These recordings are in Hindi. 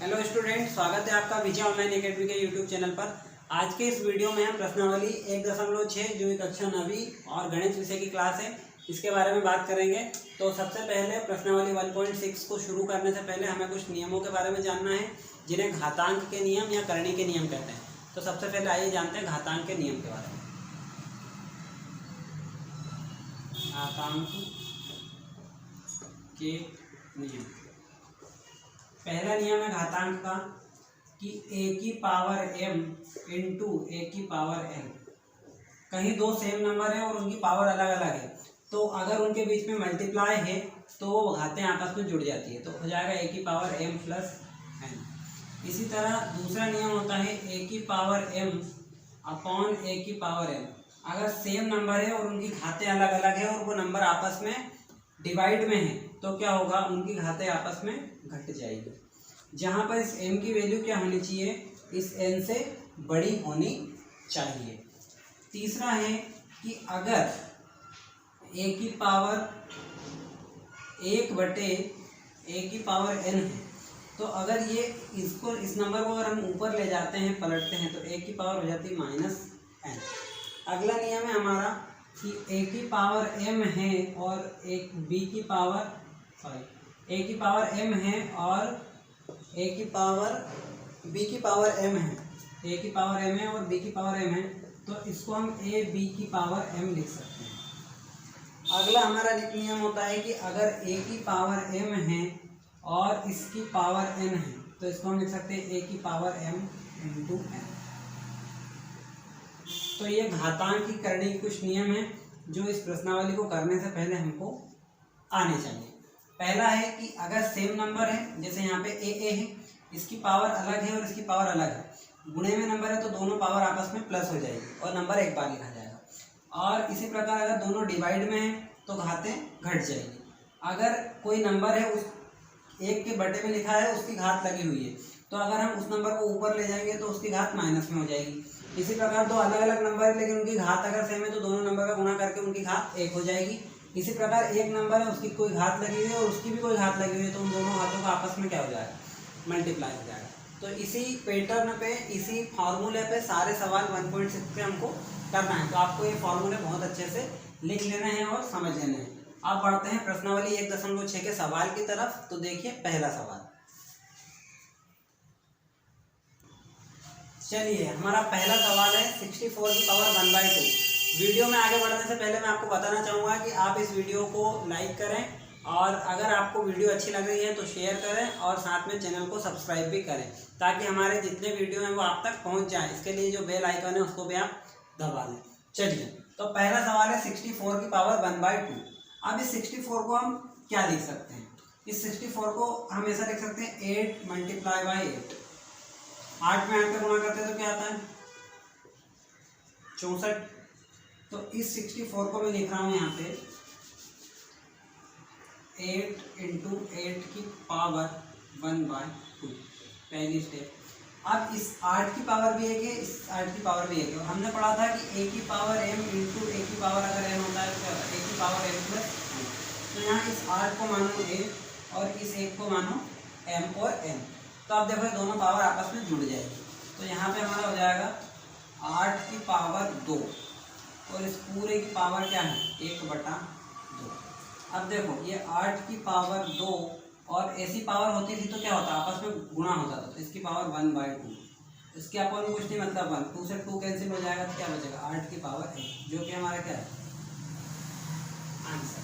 हेलो स्टूडेंट, स्वागत है आपका विजय ऑनलाइन एकेडमी के यूट्यूब चैनल पर। आज के इस वीडियो में हम प्रश्नावली 1.6 जो कक्षा 9वीं और गणित विषय की क्लास है इसके बारे में बात करेंगे। तो सबसे पहले प्रश्नावली 1.6 को शुरू करने से पहले हमें कुछ नियमों के बारे में जानना है जिन्हें घातांक के नियम या करणी के नियम कहते हैं। तो सबसे पहले आइए जानते हैं घातांक के नियम के बारे में। घातांक के नियम, पहला नियम है घातांक का कि a की पावर m इंटू a की पावर n। कहीं दो सेम नंबर है और उनकी पावर अलग अलग है, तो अगर उनके बीच में मल्टीप्लाई है तो वो घातें आपस में जुड़ जाती है, तो हो जाएगा a की पावर m प्लस n। इसी तरह दूसरा नियम होता है a की पावर m अपॉन a की पावर n। अगर सेम नंबर है और उनकी घातें अलग अलग है और वो नंबर आपस में डिवाइड में है तो क्या होगा, उनकी घातें आपस में घट जाएगी। जहाँ पर इस m की वैल्यू क्या होनी चाहिए, इस n से बड़ी होनी चाहिए। तीसरा है कि अगर a की पावर 1/a की पावर n है तो अगर ये इसको इस नंबर को अगर हम ऊपर ले जाते हैं पलटते हैं तो a की पावर हो जाती है -n। अगला नियम है हमारा कि a की पावर m है और एक b की पावर a की पावर m है और a की पावर b की पावर m है, a की पावर m है और b की पावर m है, तो इसको हम a b की पावर m लिख सकते हैं। अगला हमारा नियम होता है कि अगर a की पावर m है और इसकी पावर n है तो इसको हम लिख सकते हैं a की पावर m इंटू n। तो ये घातांक की करने की कुछ नियम है जो इस प्रश्नावली को करने से पहले हमको आने चाहिए। पहला है कि अगर सेम नंबर है, जैसे यहाँ पे a है, इसकी पावर अलग है और इसकी पावर अलग है, गुणे में नंबर है तो दोनों पावर आपस में प्लस हो जाएगी और नंबर एक बार लिखा जाएगा। और इसी प्रकार अगर दोनों डिवाइड में है तो घातें घट जाएगी। अगर कोई नंबर है उस एक के बटे में लिखा है उसकी घात लगी हुई है, तो अगर हम उस नंबर को ऊपर ले जाएंगे तो उसकी घात माइनस में हो जाएगी। इसी प्रकार दो अलग अलग नंबर है लेकिन उनकी घात अगर सेम है तो दोनों नंबर का गुणा करके उनकी घात 1 हो जाएगी। इसी प्रकार एक नंबर है उसकी कोई घात लगी हुई है और उसकी भी कोई घात लगी हुई है, तो उन दोनों घातों का आपस में क्या हो जाएगा, मल्टीप्लाई हो जाएगा। तो इसी पैटर्न पे, इसी फार्मूले पे सारे सवाल 1.6 पे हमको करना है। तो आपको ये फार्मूले बहुत अच्छे से लिख लेने हैं और समझ लेने हैं। अब बढ़ते हैं प्रश्नावली 1.6 के सवाल की तरफ। तो देखिए पहला सवाल, चलिए हमारा पहला सवाल है 64 की पावर 1/2। वीडियो में आगे बढ़ने से पहले मैं आपको बताना चाहूँगा कि आप इस वीडियो को लाइक करें और अगर आपको वीडियो अच्छी लग रही है तो शेयर करें और साथ में चैनल को सब्सक्राइब भी करें ताकि हमारे जितने वीडियो हैं वो आप तक पहुँच जाए। इसके लिए जो बेल आइकन है उसको भी आप दबा दें। चलिए तो पहला सवाल है 64 की पावर 1/2। अब इस 64 को हम क्या लिख सकते हैं, इस 64 को हम ऐसा लिख सकते हैं 8 × 8। 8 में 8 का गुणा करते हैं तो क्या आता है 64। तो इस 64 को मैं लिख रहा हूँ यहाँ पे 8 × 8 की पावर 1/2, पहली स्टेप। अब इस 8 की पावर भी एक है, इस 8 की पावर भी एक है। हमने पढ़ा था कि a की पावर m इंटू a की पावर अगर n होता है तो क्या होता है a की पावर m प्लस n। तो यहाँ इस 8 को मानो a और इस 1 को मानो m और n। तो अब देखो दोनों पावर आपस में जुड़ जाएगी, तो यहाँ पे हमारा हो जाएगा 8 की पावर 2 और इस पूरे की पावर क्या है 1/2। अब देखो ये 8 की पावर 2 और ऐसी पावर होती थी तो क्या होता आपस में गुणा होता था, तो इसकी पावर 1/2। इसके अपन में कुछ नहीं मतलब 1, 2 से 2 कैंसिल हो जाएगा तो क्या बचेगा 8 की पावर 1, जो कि हमारा क्या है आंसर।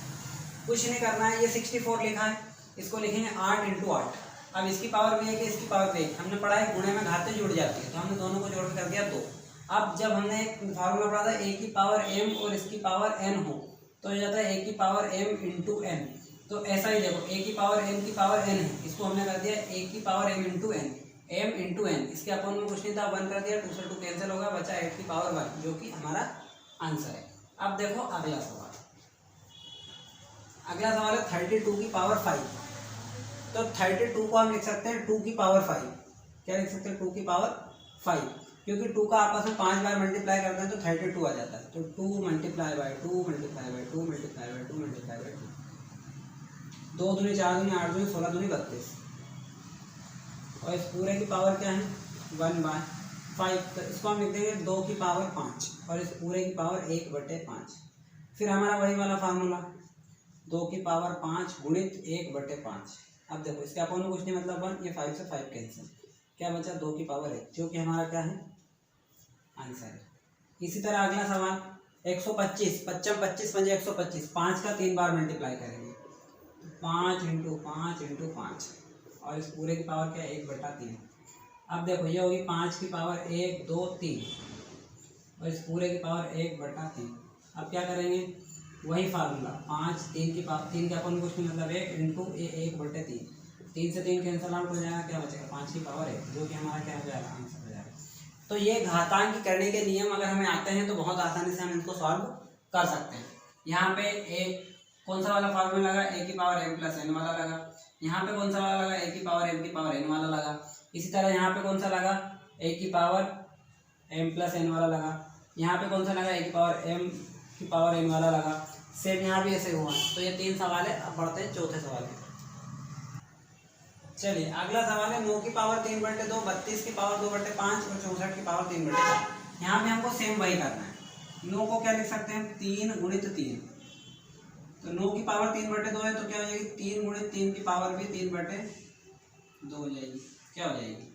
कुछ नहीं करना है, ये 64 लिखा है, इसको लिखेंगे 8 × 8। अब इसकी पावर भी एक है, इसकी पावर भी एक। हमने पढ़ा है गुणे में घातें जुड़ जाती है, तो हमने दोनों को जोड़ कर दिया 2। अब जब हमने एक फार्मूला पढ़ा था a की पावर m और इसकी पावर n हो तो ये जाता है a की पावर m इंटू n। तो ऐसा ही देखो a की पावर m की पावर n है, इसको हमने कर दिया a की power m into n, m into n। इसके अपन में कुछ नहीं था, 1 कर दिया, 2 से 2 कैंसिल होगा, बचा 8 की पावर 1 जो कि हमारा आंसर है। अब देखो अगला सवाल, अगला सवाल है 32 की पावर 5। तो 32 को हम लिख सकते हैं 2 की पावर 5। क्या लिख सकते हैं 2 की पावर 5, क्योंकि 2 का आपस में 5 बार मल्टीप्लाई करते हैं तो 32 आ जाता है। तो 2 × 2 × 2 × 2 × 2 × 2, 2 दूनी 4 दूनी 8 दूनी 16 दूनी 32 और इस पूरे की पावर क्या है 1/5, तो इसको हम लिख देंगे 2 की पावर 5 और इस पूरे की पावर 1/5। फिर हमारा वही वाला फार्मूला 2 की पावर 5 गुणित 1/5। अब देखो इसके अपोन में कुछ नहीं मतलब 1, ये 5 से 5 कैंसिल, क्या बचा 2 की पावर 1, जो कि हमारा क्या है आंसर है। इसी तरह अगला सवाल 125, 25 25 पंजे 125, 5 का 3 बार मल्टीप्लाई करेंगे, 5 × 5 × 5 और इस पूरे की पावर क्या है 1/3। अब देखो ये होगी 5 की पावर 1 2 3 और इस पूरे की पावर 1/3। अब क्या करेंगे वही फार्मूला 5 3 की पावर 3 के अपन कुछ नहीं मतलब 1 × 1/3, 3 से 3 कैंसिल आउट हो जाएगा, क्या बचेगा 5 की पावर 1, जो कि हमारा क्या हो जाएगा आंसर हो जाएगा। तो ये घातांक करने के नियम अगर हमें आते हैं तो बहुत आसानी से हम इनको सॉल्व कर सकते हैं। यहाँ पे एक कौन सा वाला फार्मूला लगा a की पावर m + n वाला लगा, यहाँ पे कौन सा वाला लगा a की पावर m की पावर n वाला लगा, इसी तरह यहाँ पे कौन सा लगा a की पावर m + n वाला लगा, यहाँ पे कौन सा लगा a की पावर m की पावर n वाला लगा, सेम यहाँ भी ऐसे हुआ। तो ये 3 सवाल है। अब बढ़ते हैं चौथे सवाल में। चलिए अगला सवाल है 9 की पावर 3/2, 32 की पावर 2/5 और 64 की पावर 3/4। यहाँ पे हमको सेम वही करना है। 9 को क्या लिख सकते हैं 3 × 3, तो 9 की पावर 3/2 है तो क्या हो जाएगी 3 × 3 की पावर भी 3/2 हो जाएगी, क्या हो जाएगी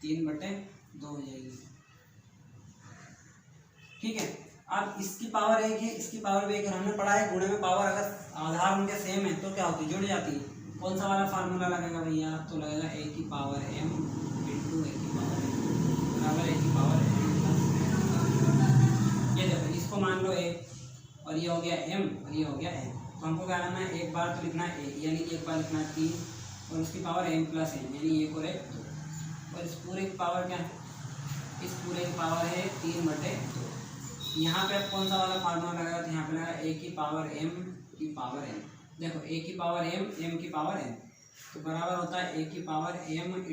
3/2 हो जाएगी। ठीक है, अब इसकी पावर 1 है, इसकी पावर भी 1 है, हमने पढ़ा है गुणे में पावर अगर आधार उनके सेम है तो क्या होती है जुड़ जाती है। कौन सा वाला फार्मूला लगेगा भैया, तो लगेगा a की पावर m × a की पावर m बराबर a की पावर m। ये देखो इसको मान लो a और ये हो गया m और ये हो गया n, तो हमको क्या करना है एक बार तो लिखना है a यानी कि एक बार लिखना है 3 और उसकी पावर m + n यानी 1 और 1 2 और इस पूरे की पावर क्या है, इस पूरे की पावर है 3/2। यहाँ पे अब कौन सा वाला फार्मूला लगाया तो यहाँ पे लगा a की पावर m की पावर n। देखो a की पावर m की पावर n तो बराबर होता है a की पावर m ×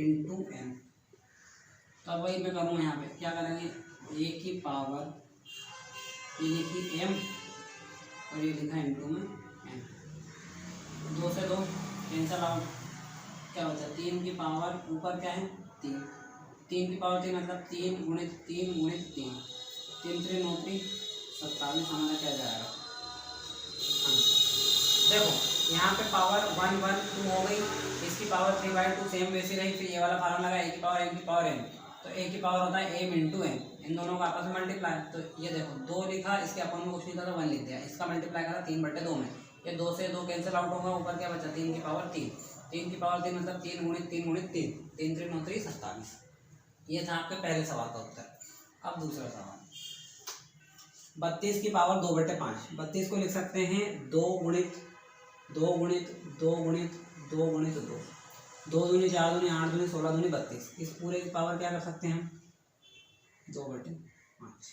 n। तो अब वही मैं करूँगा यहाँ पे क्या करेंगे a की पावर ये लिखी m और ये लिखा × में n, 2 से 2 कैंसल आउट, क्या होता है 3 की पावर ऊपर क्या है 3, 3 की पावर 3 मतलब 3 × 3 × 3, 3 3 9 3 27 हमारा क्या जाएगा आंसर। देखो यहाँ पे पावर 1 1 2 हो गई, इसकी पावर 3/2 सेम वैसी रही। फिर ये वाला फार्मूला लगा a की पावर m की पावर n, तो a की पावर होता है m × n, इन दोनों का आपस में मल्टीप्लाई। तो ये देखो 2 लिखा, इसके अपन में कुछ नहीं था तो 1 लिख दिया, इसका मल्टीप्लाई करा 3/2 में, ये 2 से 2 कैंसिल आउट होगा, ऊपर क्या बचा 3 की पावर 3, 3 की पावर 3 मतलब 3 × 3 × 3, 3 3 9 3 27। ये था आपके पहले सवाल का उत्तर। अब दूसरा सवाल 32 की पावर 2/5, 32 को लिख सकते हैं 2 × 2 × 2 × 2 × 2, 2 दूनी 4 दूनी 8 दूनी 16 दूनी 32। इस पूरे की पावर क्या कर सकते हैं हम 2/5,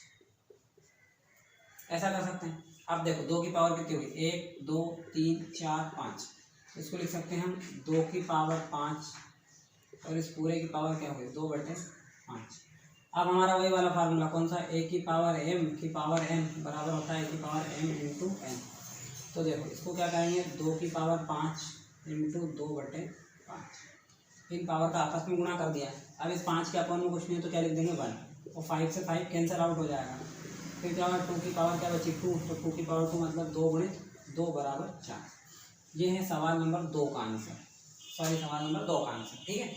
ऐसा कर सकते हैं। अब देखो 2 की पावर कितनी होगी 1 2 3 4 5, इसको लिख सकते हैं हम 2 की पावर 5 और इस पूरे की पावर क्या होगी 2/5। अब हमारा वही वाला फार्मूला कौन सा a की पावर m की पावर n बराबर होता है a की पावर m × n। तो देखो इसको क्या करेंगे 2 की पावर 5 × 2/5, इन पावर का आपस में गुणा कर दिया। अब इस 5 के अपन में कुछ नहीं है तो क्या लिख देंगे 1 और 5 से 5 कैंसिल आउट हो जाएगा। फिर क्या होगा 2 की पावर क्या बची 2, तो 2 की पावर 2 मतलब 2 × 2 बराबर 4। ये है सवाल नंबर 2 का आंसर, सॉरी सवाल नंबर 2 का आंसर। ठीक है,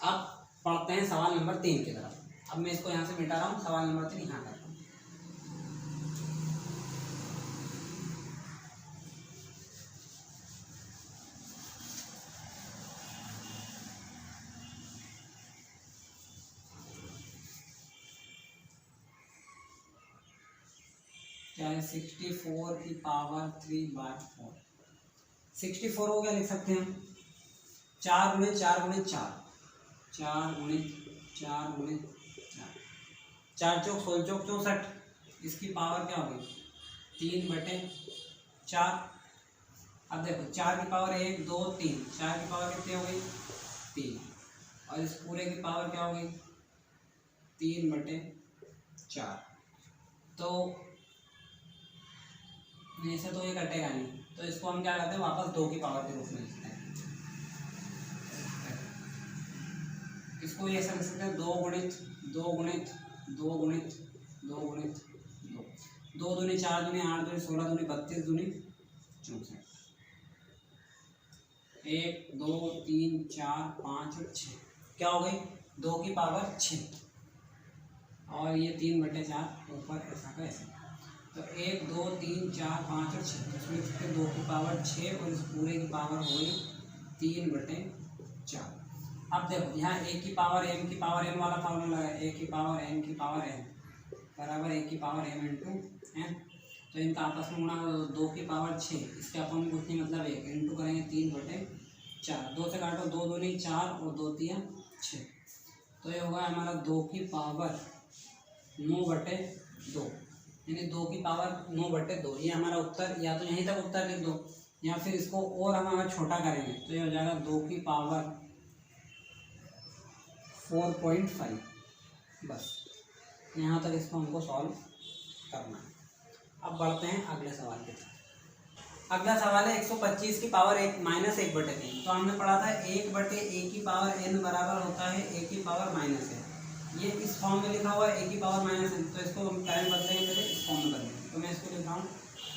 अब पढ़ते हैं सवाल नंबर 3 की तरफ। अब मैं इसको यहाँ से मिटा रहा हूँ, सवाल नंबर 3 यहाँ करता हूँ। क्या है 64 की पावर 3/4, 64 को क्या लिख सकते हैं 4 × 4 × 4, 4 × 4 × 4, 4 चौक 16 चौक 64, इसकी पावर क्या होगी 3/4। अब देखो 4 की पावर 1 2 3, 4 की पावर कितनी हो गई 3 और इस पूरे की पावर क्या होगी 3/4। तो ऐसे तो ये कटेगा नहीं, तो इसको हम क्या करते हैं वापस 2 की पावर के रूप में लिखते हैं। इसको ये ऐसा लिख सकते हैं 2 गुणित 2 गुणित 2 गुणित 2 गुणित 2, 2 दूनी 4 दूनी 8 दूनी 16 दूनी 32 दूनी 64, 1 2 3 4 5 और 6, क्या हो गई 2 की पावर 6, और ये 3/4 ऊपर ऐसा का ऐसा, तो 1 2 3 4 5 और 6, तो इसमें लिख सकते 2 की पावर 6 और इस पूरे की पावर हो गई 3/4। अब देखो यहाँ a की पावर m की पावर n वाला फॉर्मूला है, a की पावर n की पावर n बराबर a की पावर m इंटू n, तो इनका आपस में गुणा 2 की पावर 6, इसके अपन में कुछ नहीं मतलब 1 इंटू करेंगे 3/4, 2 से काटो 2 दूनी 4 और 2 तिया 6, तो ये होगा हमारा 2 की पावर 9/2, यानी 2 की पावर 9/2, ये हमारा उत्तर, या तो यहीं तक उत्तर लिख दो या फिर इसको और हम अगर छोटा करेंगे तो ये हो जाएगा 2 की पावर 4.5, बस यहाँ तक इसको हमको सॉल्व करना है। अब बढ़ते हैं अगले सवाल की तरफ। अगला सवाल है 125 की पावर 1-1/3, तो हमने पढ़ा था 1/a की पावर n बराबर होता है a की पावर -n, ये इस फॉर्म में लिखा हुआ है a की पावर -n, तो इसको हम करंट बदलेंगे पहले इस फॉर्म में बदलेंगे, तो मैं इसको लिख रहा हूँ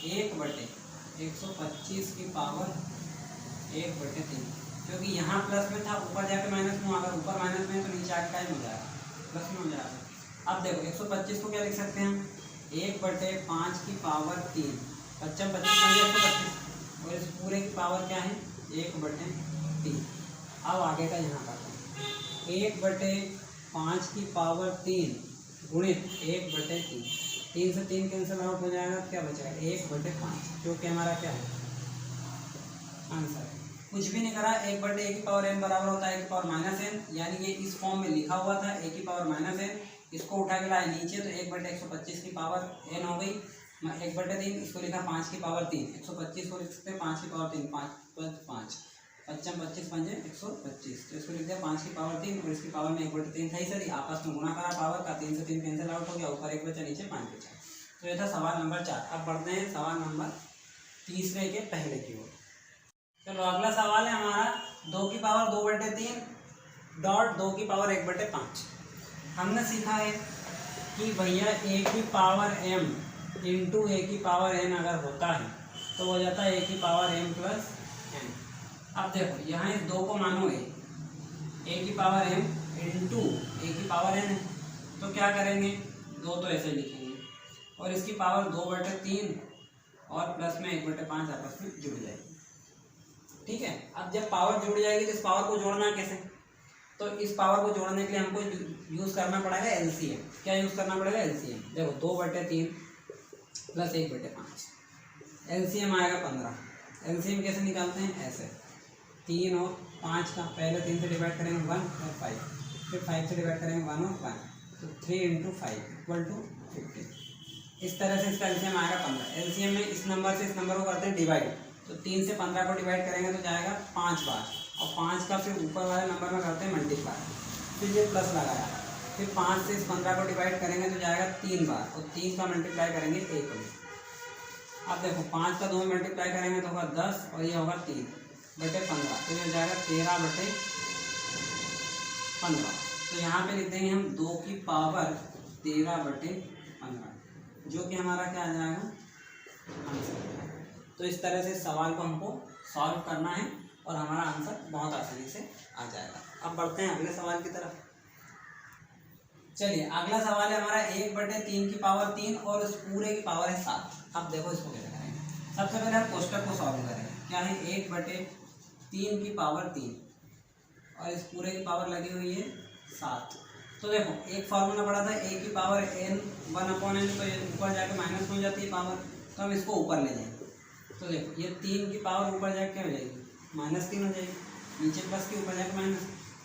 1/125 की पावर 1/3, क्योंकि यहाँ प्लस में था ऊपर जाके माइनस में, अगर ऊपर माइनस में तो नीचे आके टाइम हो जाएगा प्लस में हो जाएगा। अब देखो 125 को क्या लिख सकते हैं हम 1/5 की पावर 3, 25 बन गया 125, और इस पूरे की पावर क्या है 1/3। अब आगे का यहाँ करते हैं 1/5 की पावर 3 गुणित 1/3, 3 से 3 कैंसिल आउट हो जाएगा, क्या बचेगा 1/5, जो कि हमारा क्या है आंसर है। कुछ भी नहीं करा, 1/a की पावर n बराबर होता है a की पावर -n, यानी ये इस फॉर्म में लिखा हुआ था a की पावर -n, इसको उठा के लाए नीचे तो 1/125 की पावर n हो गई 1/3, इसको लिखा 5 की पावर 3, 125 को लिख सकते हैं 5 की पावर 3, 5 + 5 25 5 125, तो इसको लिख दिया 5 की पावर 3 और इसकी पावर में 1/3 था ही सर, आपस में गुणा करा पावर का, 3 से 3 कैंसिल आउट हो गया, ऊपर 1 बचा नीचे 5 बचा। तो ये था सवाल नंबर 4। अब बढ़ते हैं सवाल नंबर तीसरे के पहले की ओर। चलो अगला सवाल है हमारा 2 की पावर 2/3 डॉट 2 की पावर 1/5। हमने सीखा है कि भैया a की पावर m इंटू a की पावर n अगर होता है तो हो जाता है a की पावर m प्लस n। अब देखो यहाँ इस 2 को मानो a की पावर m इंटू a की पावर n है, तो क्या करेंगे 2 तो ऐसे लिखेंगे और इसकी पावर 2/3 और प्लस में 1/5 आपस में जुड़ जाएगी, ठीक है। अब जब पावर जुड़ जाएगी तो इस पावर को जोड़ना कैसे, तो इस पावर को जोड़ने के लिए हमको यूज़ करना पड़ेगा एलसीएम। क्या यूज़ करना पड़ेगा एलसीएम, देखो 2/3 प्लस 1/5, एलसीएम आएगा 15। एलसीएम कैसे निकालते हैं, ऐसे 3 और 5 का, पहले 3 से डिवाइड करेंगे 1 और 5, फिर 5 से डिवाइड करेंगे 1 और 1, तो 3 × 5 = 15। इस तरह से इसका एलसीएम आएगा 15। एलसीएम में इस नंबर से इस नंबर को करते हैं डिवाइड, तो 3 से 15 को डिवाइड करेंगे तो जाएगा 5 बार, और 5 का फिर ऊपर वाले नंबर में करते हैं मल्टीप्लाई, फिर ये प्लस लगाया, फिर 5 से इस 15 को डिवाइड करेंगे तो जाएगा 3 बार, और 3 का मल्टीप्लाई करेंगे 1 में। अब देखो 5 का 2 में मल्टीप्लाई करेंगे तो होगा 10 और ये होगा 3/15, तो ये हो जाएगा 13/15। तो यहाँ पे लिख देंगे हम 2 की पावर 13/15, जो कि हमारा क्या आ जाएगा आंसर। तो इस तरह से सवाल को हमको सॉल्व करना है और हमारा आंसर बहुत आसानी से आ जाएगा। अब बढ़ते हैं अगले सवाल की तरफ। चलिए अगला सवाल है हमारा 1/3 की पावर 3 और उस पूरे की पावर है 7। अब देखो इसको कैसे करेंगे, सबसे पहले हम कोष्टक को सॉल्व करेंगे। क्या है 1/3 की पावर 3 और इस पूरे की पावर लगी हुई है 7। तो देखो एक फार्मूला पड़ा था a की पावर n 1/n, तो ये ऊपर जाके माइनस में हो जाती है पावर, तो हम इसको ऊपर ले जाएंगे। तो देखो ये 3 की पावर ऊपर जाके क्या हो जाएगी -3 हो जाएगी, नीचे प्लस की ऊपर जाके माइनस,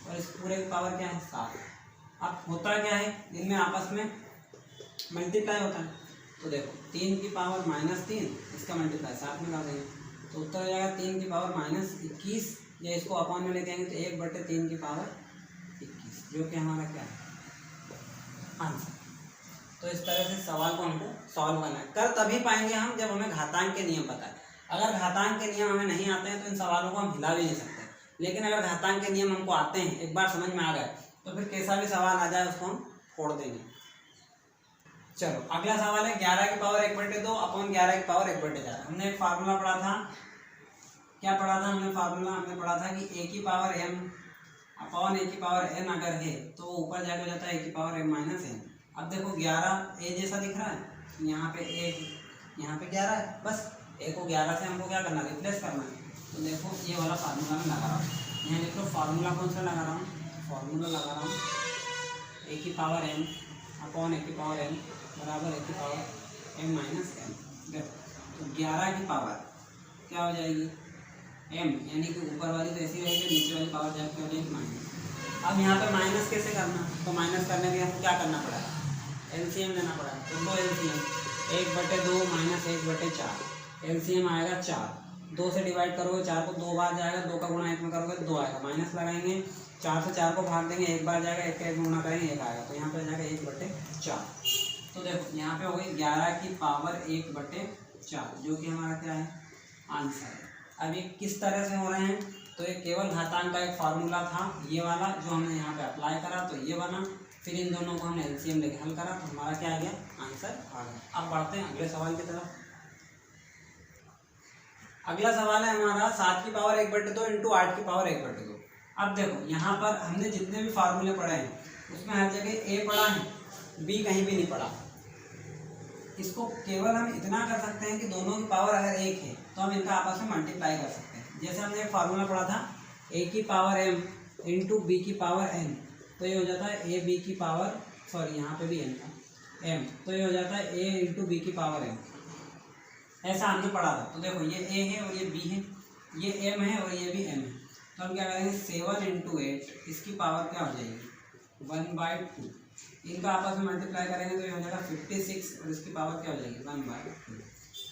और इस पूरे की पावर क्या है 7। अब होता क्या है इनमें आपस में मल्टीप्लाई होता है, तो देखो 3 की पावर -3 इसका मल्टीप्लाई 7 में कर देंगे, तो उत्तर हो जाएगा 3 की पावर -21, या इसको अपॉन में लेके आएंगे तो 1/3 की पावर 21, जो कि हमारा क्या है आंसर। तो इस तरह से सवाल को हमको सॉल्व करना है। कर तभी पाएंगे हम जब हमें घातांक के नियम पता है। अगर घातांक के नियम हमें नहीं आते हैं तो इन सवालों को हम हिला भी नहीं सकते, लेकिन अगर घातांक के नियम हमको आते हैं, एक बार समझ में आ गए तो फिर कैसा भी सवाल आ जाए उसको हम फोड़ देंगे। चलो अगला सवाल है 11 की पावर 1/2 अपॉन 11 की पावर 1/4। हमने एक फार्मूला पढ़ा था, क्या पढ़ा था हमने फार्मूला? हमने पढ़ा था कि a की पावर m अपॉन a की पावर n अगर है तो ऊपर जाके हो जाता है a की पावर m माइनस n। अब देखो 11 a जैसा दिख रहा है, यहाँ पे a, यहाँ पे 11 है, बस a को 11 से हमको क्या करना है, रिप्लेस करना है। तो देखो ये वाला फार्मूला मैं लगा रहा हूँ, यहाँ लिख लो फार्मूला कौन सा लगा रहा हूँ, फार्मूला लगा रहा हूँ a की पावर m अपॉन a की पावर n बराबर a की पावर m माइनस n। देखो तो 11 की पावर क्या हो जाएगी m, यानी कि ऊपर वाली तो ऐसी रहेगी, नीचे वाली पावर जाके हो जाएगी माइनस। अब यहाँ पे माइनस कैसे करना, तो माइनस करने के लिए हमको क्या करना पड़ेगा, एलसीएम लेना पड़ेगा। तो लो एलसीएम 1/2 माइनस 1/4, एलसीएम आएगा 4, 2 से डिवाइड करोगे 4 को 2 बार जाएगा, 2 का गुणा 1 में करोगे 2 आएगा, माइनस लगाएंगे 4 से 4 को भाग देंगे, 1 बार जाएगा, 1 का 1 गुणा करेंगे 1 आएगा, तो यहाँ पे जाएगा 1/4। तो देखो यहाँ पे हो गई 11 की पावर 1/4 जो कि हमारा क्या है आंसर है। अब ये किस तरह से हो रहे हैं, तो ये केवल घातांक का एक फार्मूला था ये वाला जो हमने यहाँ पे अप्लाई करा तो ये बना, फिर इन दोनों को हमने एलसीएम लेके हल करा तो हमारा क्या आ गया आंसर आ गया। अब बढ़ते हैं अगले सवाल की तरफ। अगला सवाल है हमारा 7 की पावर 1/2 इंटू 8 की पावर 1/2। अब देखो यहाँ पर हमने जितने भी फार्मूले पढ़े हैं उसमें हर जगह ए पढ़ा है, बी कहीं भी नहीं पढ़ा। इसको केवल हम इतना कर सकते हैं कि दोनों की पावर अगर एक है तो हम इनका आपस में मल्टीप्लाई कर सकते हैं। जैसे हमने एक फार्मूला पढ़ा था a की पावर m इंटू बी की पावर n, तो ये हो जाता है a b की पावर, सॉरी यहाँ पे भी n था m, तो ये हो जाता है a इंटू बी की पावर m। ऐसा हमने पढ़ा था। तो देखो ये a है और ये b है, ये m है और ये भी m है, तो हम क्या करेंगे 7 इंटू 8 इसकी पावर क्या हो जाएगी 1/2, इनका आपस में मल्टीप्लाई करेंगे तो ये हो जाएगा 56 और इसकी पावर क्या हो जाएगी 1/2।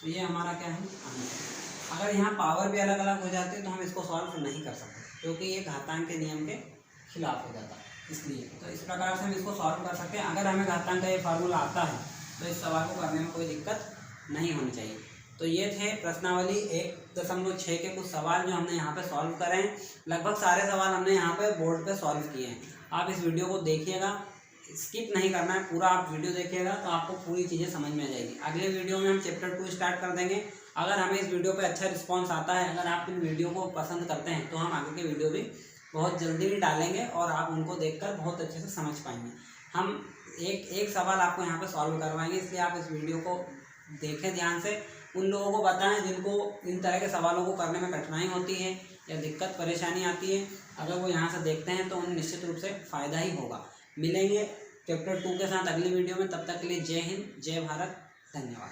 तो ये हमारा क्या है आंसर। अगर यहाँ पावर भी अलग अलग हो जाते तो हम इसको सॉल्व नहीं कर सकते क्योंकि ये घातांक के नियम के खिलाफ हो जाता है, इसलिए तो इस प्रकार से हम इसको सॉल्व कर सकते हैं। अगर हमें घातांक का ये फार्मूला आता है तो इस सवाल को करने में कोई दिक्कत नहीं होनी चाहिए। तो ये थे प्रश्नावली 1.6 के कुछ सवाल जो हमने यहाँ पे सॉल्व करे हैं। लगभग सारे सवाल हमने यहाँ पे बोर्ड पे सॉल्व किए हैं। आप इस वीडियो को देखिएगा, स्किप नहीं करना है, पूरा आप वीडियो देखिएगा तो आपको पूरी चीज़ें समझ में आ जाएगी। अगले वीडियो में हम चैप्टर 2 स्टार्ट कर देंगे। अगर हमें इस वीडियो पे अच्छा रिस्पांस आता है, अगर आप इन वीडियो को पसंद करते हैं तो हम आगे के वीडियो भी बहुत जल्दी ही डालेंगे और आप उनको देखकर बहुत अच्छे से समझ पाएंगे। हम एक सवाल आपको यहाँ पे सॉल्व करवाएंगे, इसलिए आप इस वीडियो को देखें ध्यान से। उन लोगों को बताएं जिनको इन तरह के सवालों को करने में कठिनाई होती है या दिक्कत परेशानी आती है, अगर वो यहाँ से देखते हैं तो उन्हें निश्चित रूप से फ़ायदा ही होगा। मिलेंगे चैप्टर 2 के साथ अगली वीडियो में, तब तक के लिए जय हिंद, जय भारत, धन्यवाद।